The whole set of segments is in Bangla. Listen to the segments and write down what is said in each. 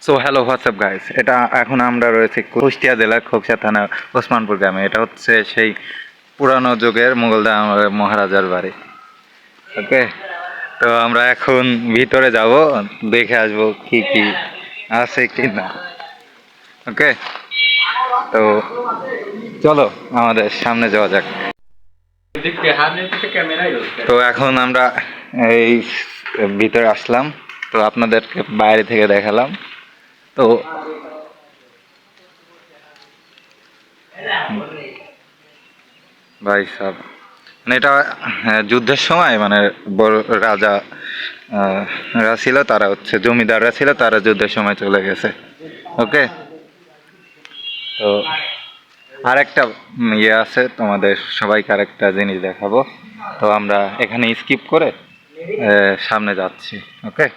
সো হ্যালো হোয়াটসঅ্যাপ গাইস, এটা এখন আমরা রয়েছে কুষ্টিয়া জেলার খোকসা থানার ওসমানপুর গ্রামে। এটা হচ্ছে সেই পুরানো যুগের মুঘলদা মহারাজার বাড়ি। ওকে, তো আমরা এখন ভিতরে যাব, দেখে আসবো কি কি আছে কি না। ওকে, তো চলো আমাদের সামনে যাওয়া যাক। তো এখন আমরা এই ভিতরে আসলাম, তো আপনাদেরকে বাইরে থেকে দেখালাম। তো ভাই সাহেব, মানে এটা যুদ্ধের সময় মানে বড় রাজা রা ছিল, তারা হচ্ছে জমিদাররা ছিল, তারা যুদ্ধের সময় চলে গেছে। ওকে, তো আরেকটা ইয়ে আছে, তোমাদের সবাইকে আরেকটা জিনিস দেখাবো। তো আমরা এখানে স্কিপ করে সামনে যাচ্ছি। ওকে,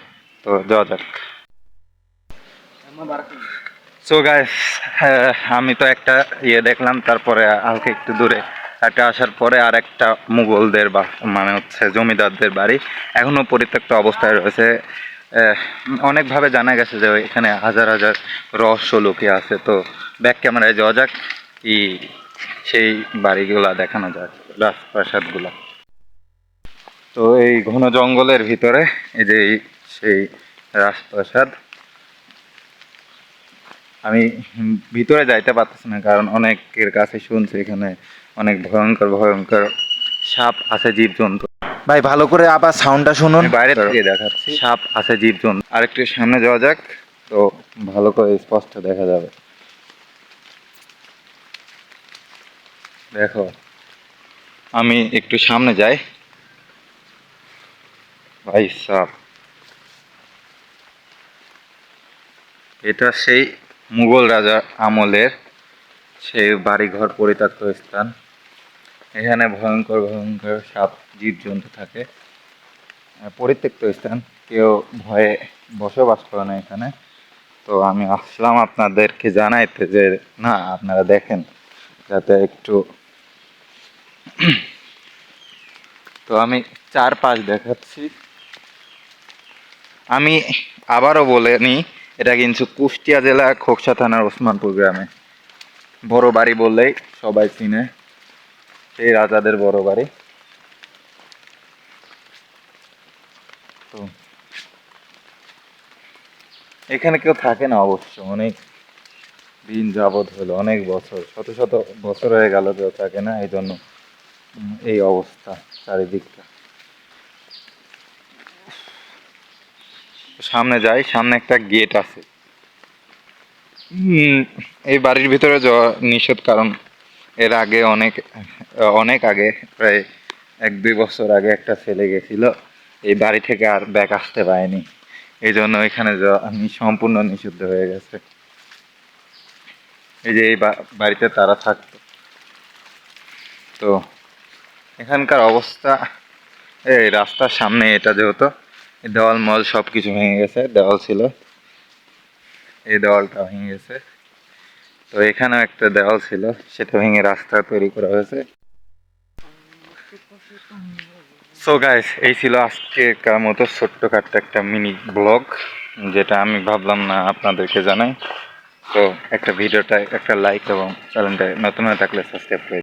তো যাওয়া যাক। সো গাইস, আমি তো একটা ইয়ে দেখলাম, তারপরে হালকা একটু দূরে একটা আসার পরে আর একটা মুঘলদের বা মানে হচ্ছে জমিদারদের বাড়ি এখনো পরিত্যক্ত অবস্থায় রয়েছে। অনেকভাবে জানা গেছে যে এখানে হাজার হাজার রহস্য লুকিয়ে আছে। তো ব্যাক ক্যামেরায় যাওয়া যাক, কি সেই বাড়িগুলা দেখানো যাক, রাজপ্রাসাদগুলা। তো এই ঘন জঙ্গলের ভিতরে এই যে সেই রাজপ্রাসাদ। আমি ভিতরে যাইতে পারতেছি না, কারণ অনেকের কাছে শুনছি এখানে অনেক ভয়ঙ্কর ভয়ঙ্কর সাপ আছে, জীবজন্তু। ভাই ভালো করে আবার সাউন্ডটা শুনুন, বাইরে থেকে দেখাচ্ছি। সাপ আছে, জীবজন্তু। আরেকটু সামনে যাওয়া যাক, তো ভালো করে স্পষ্ট দেখা যাবে। দেখো, আমি একটু সামনে যাই। ভাই সাপ, এটা সেই মুঘল রাজা আমলের সেই বাড়িঘর পরিত্যক্ত স্থান। এখানে ভয়ঙ্কর ভয়ঙ্কর সাপ জীবজন্তু থাকে। পরিত্যক্ত স্থান, কেউ ভয়ে বসবাস করে না এখানে। তো আমি আসলাম আপনাদেরকে জানাইতে যে না, আপনারা দেখেন যাতে একটু। তো আমি চারপাশ দেখাচ্ছি। আমি আবারও বলে নিই, এটা কিন্তু কুষ্টিয়া জেলা খোকসা থানার ওসমানপুর গ্রামে। বড় বাড়ি বললেই সবাই চিনে, সেই রাজাদের বড় বাড়ি। তো এখানে কেউ থাকে না অবশ্য, অনেক দিন যাবৎ হলো, অনেক বছর, শত শত বছর হয়ে গেল কেউ থাকে না, এই জন্য এই অবস্থা চারিদিকটা। সামনে যাই, সামনে একটা গেট আছে। এই বাড়ির ভিতরে যাওয়া নিষেধ, কারণ এর আগে অনেক অনেক আগে, প্রায় 1-2 বছর আগে একটা ছেলে গেছিল এই বাড়ি থেকে, আর ব্যাক আসতে পারেনি। এই জন্য এখানে যাওয়া সম্পূর্ণ নিষিদ্ধ হয়ে গেছে। এই যে এই বাড়িতে তারা থাকতো। তো এখানকার অবস্থা, এই রাস্তার সামনে এটা যেহেতু দেওয়াল মল সব কিছু ভেঙে গেছে, দেওয়াল ছিল, এই দেওয়ালটা ভেঙে গেছে। তো এখানেও একটা দেওয়াল ছিল, সেটা ভেঙে রাস্তা তৈরি করা হয়েছে। সো গাইস, এই ছিল আজকের মতো ছোট্টখাট্ট একটা মিনি ব্লগ, যেটা আমি ভাবলাম না আপনাদেরকে জানাই। তো একটা ভিডিওটা একটা লাইক এবং চ্যানেলটা নতুন হয়ে থাকলে সাবস্ক্রাইব করে